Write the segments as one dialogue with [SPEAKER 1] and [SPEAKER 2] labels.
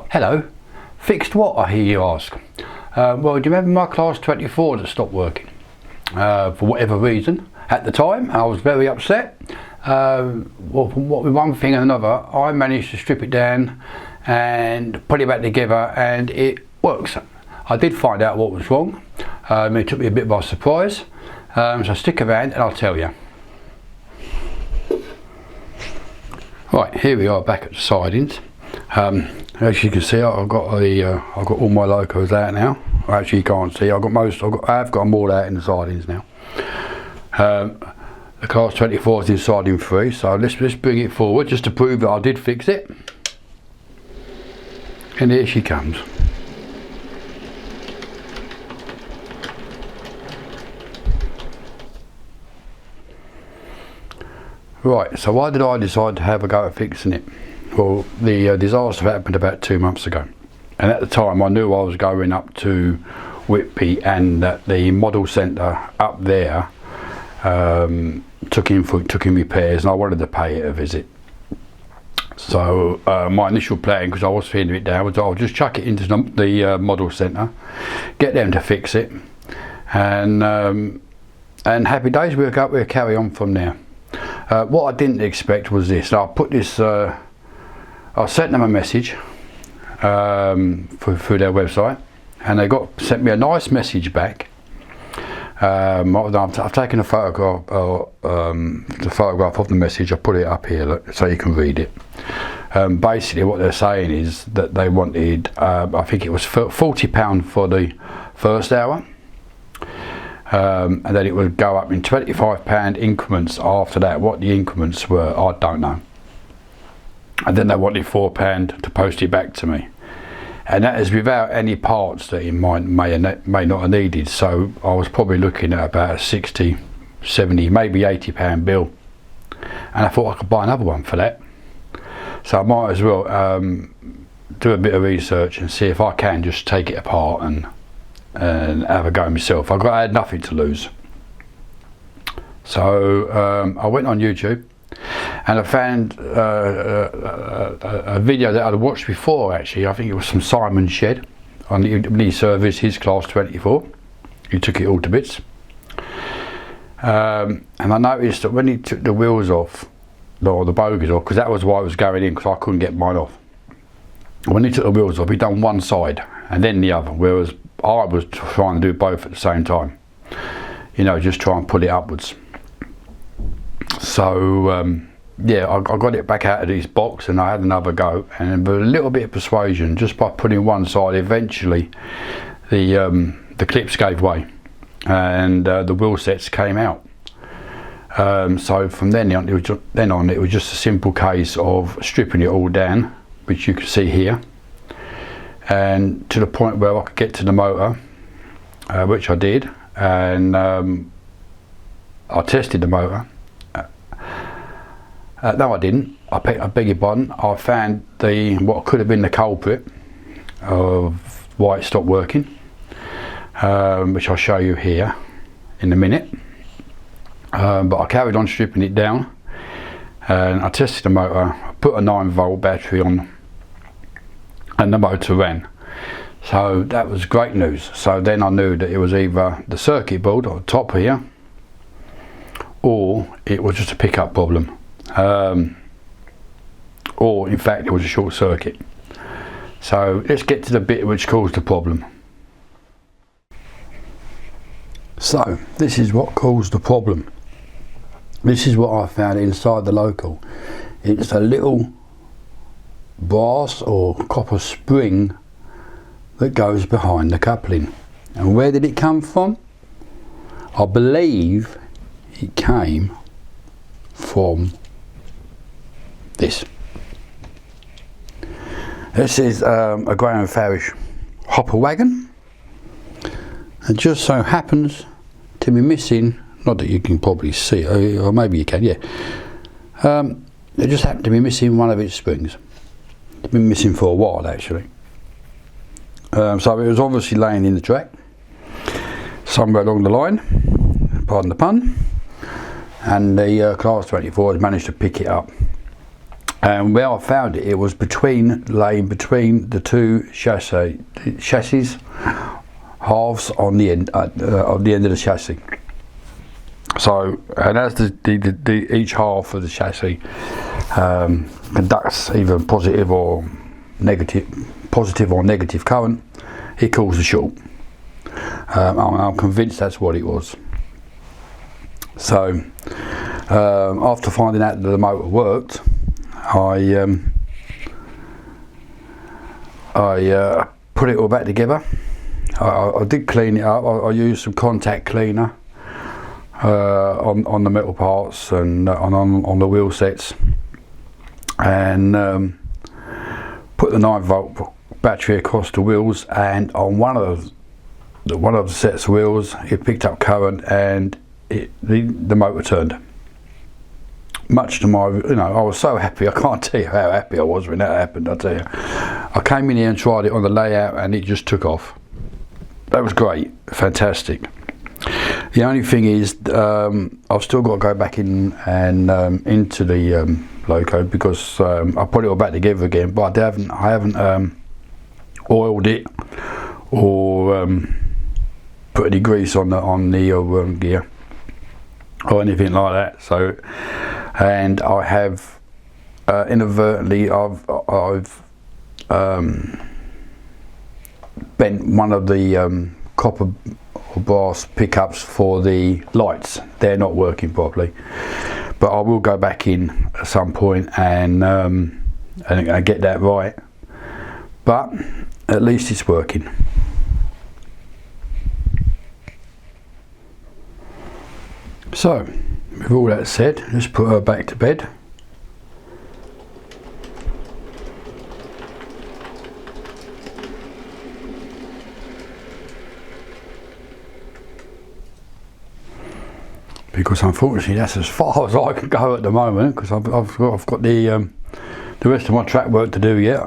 [SPEAKER 1] Hello. Fixed what, I hear you ask? Well, do you remember my class 24 that stopped working? For whatever reason. At the time, I was very upset. Well, from one thing and another, I managed to strip it down and put it back together, and it works. I did find out what was wrong. It took me a bit by surprise. So stick around and I'll tell you. Right, here we are back at the Sidings. As you can see, I've got all my locos out now. Actually, you can't see. I've got them all out in the Sidings now. The class 24 is in Siding 3, so let's bring it forward just to prove that I did fix it. And here she comes. Right, so why did I decide to have a go at fixing it? Well, the disaster happened about 2 months ago, and at the time I knew I was going up to Whitby, and that the model centre up there took in repairs, and I wanted to pay it a visit. So my initial plan, because I was feeling it down, was I'll just chuck it into the model centre, get them to fix it, and happy days. We'll carry on from there. What I didn't expect was this. I put this. I sent them a message through their website, and they sent me a nice message back. I've taken a photograph, the photograph of the message. I put it up here, look, so you can read it. Basically, what they're saying is that they wanted, I think it was £40 for the first hour. And then it would go up in £25 increments after that. What the increments were, I don't know. And then they wanted £4 to post it back to me, and that is without any parts that it may not have needed. So I was probably looking at about a 60, 70, maybe £80 bill, and I thought I could buy another one for that. So I might as well do a bit of research and see if I can just take it apart and have a go myself. I had nothing to lose. So I went on YouTube and I found a video that I'd watched before. Actually, I think it was from Simon Shed on the service, his class 24. He took it all to bits. And I noticed that when he took the wheels off, or the bogies off, because that was why I was going in, because I couldn't get mine off. When he took the wheels off, he done one side and then the other, whereas I was trying to do both at the same time. You know, just try and pull it upwards. So yeah, I got it back out of this box and I had another go, and with a little bit of persuasion, just by putting one side, eventually the clips gave way and the wheel sets came out. So from then on, it was just a simple case of stripping it all down, which you can see here, and to the point where I could get to the motor, which I did, and I tested the motor. No, I didn't. I beg your pardon. I found what could have been the culprit of why it stopped working, which I'll show you here in a minute. But I carried on stripping it down, and I tested the motor. I put a 9-volt battery on, and the motor ran. So that was great news. So then I knew that it was either the circuit board on the top here, or it was just a pickup problem. Or in fact it was a short circuit. So let's get to the bit which caused the problem. So this is what caused the problem. This is what I found inside the local. It's a little brass or copper spring that goes behind the coupling. And where did it come from? I believe it came from this. This is a Graham Farish hopper wagon. It just so happens to be missing, not that you can probably see, or maybe you can, yeah. It just happened to be missing one of its springs. It's been missing for a while actually. So it was obviously laying in the track somewhere along the line, pardon the pun, and the class 24 has managed to pick it up. and where I found it, it was laying between the two chassis halves on the end of the chassis. So, and as each half of the chassis conducts either positive or negative current, it causes a short. I'm convinced that's what it was. So, after finding out that the motor worked, I put it all back together. I did clean it up. I used some contact cleaner on the metal parts and on the wheel sets, and put the 9-volt battery across the wheels, and on one of the sets of wheels it picked up current, and the motor turned. Much to my, I was so happy. I can't tell you how happy I was when that happened. I tell you, I came in here and tried it on the layout, and it just took off. That was great, fantastic. The only thing is, I've still got to go back in and into the loco, because I put it all back together again, but I haven't oiled it or put any grease on the gear or anything like that. So, and I have inadvertently I've bent one of the copper or brass pickups for the lights. They're not working properly, but I will go back in at some point and get that right. But at least it's working. So, with all that said, let's put her back to bed. Because unfortunately that's as far as I can go at the moment, because I've got the rest of my track work to do yet,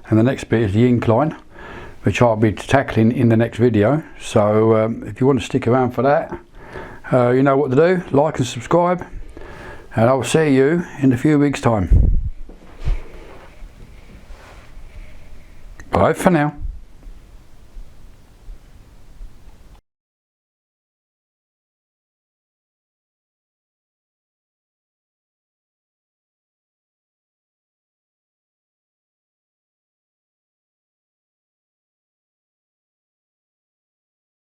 [SPEAKER 1] and the next bit is the incline, which I'll be tackling in the next video. So if you want to stick around for that, you know what to do. Like and subscribe, and I'll see you in a few weeks' time. Bye for now.